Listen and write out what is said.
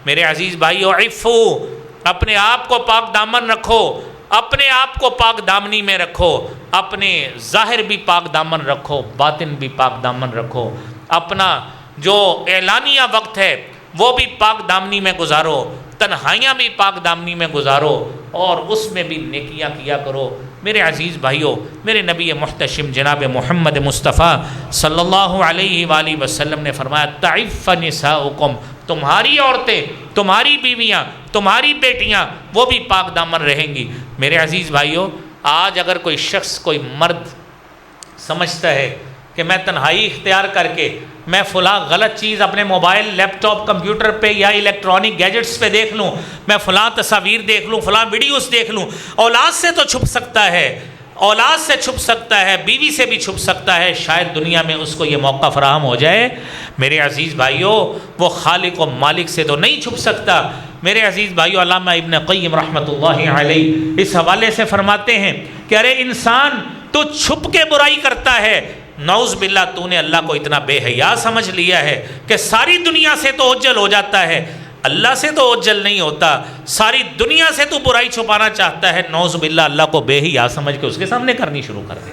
میرے عزیز بھائیو، عفو، اپنے آپ کو پاک دامن رکھو، اپنے آپ کو پاک دامنی میں رکھو، اپنے ظاہر بھی پاک دامن رکھو، باطن بھی پاک دامن رکھو، اپنا جو اعلانیہ وقت ہے وہ بھی پاک دامنی میں گزارو، تنہائیاں بھی پاک دامنی میں گزارو، اور اس میں بھی نیکیاں کیا کرو۔ میرے عزیز بھائیو، میرے نبی محتشم جناب محمد مصطفیٰ صلی اللہ علیہ وآلہ وسلم نے فرمایا تعف نساؤکم، تمہاری عورتیں، تمہاری بیویاں، تمہاری بیٹیاں وہ بھی پاک دامن رہیں گی۔ میرے عزیز بھائیو، آج اگر کوئی شخص، کوئی مرد سمجھتا ہے کہ میں تنہائی اختیار کر کے میں فلاں غلط چیز اپنے موبائل، لیپ ٹاپ، کمپیوٹر پہ یا الیکٹرانک گیجٹس پہ دیکھ لوں، میں فلاں تصاویر دیکھ لوں، فلاں ویڈیوز دیکھ لوں، اولاد سے تو چھپ سکتا ہے، اولاد سے چھپ سکتا ہے، بیوی سے بھی چھپ سکتا ہے، شاید دنیا میں اس کو یہ موقع فراہم ہو جائے، میرے عزیز بھائیو وہ خالق و مالک سے تو نہیں چھپ سکتا۔ میرے عزیز بھائیو، علامہ ابن قیم رحمۃ اللہ علیہ اس حوالے سے فرماتے ہیں کہ ارے انسان، تو چھپ کے برائی کرتا ہے، نعوذ باللہ تو نے اللہ کو اتنا بے حیا سمجھ لیا ہے کہ ساری دنیا سے تو اوجل ہو جاتا ہے، اللہ سے تو اوجل نہیں ہوتا، ساری دنیا سے تو برائی چھپانا چاہتا ہے، نعوذ باللہ اللہ کو بے حیا سمجھ کے اس کے سامنے کرنی شروع کر دے۔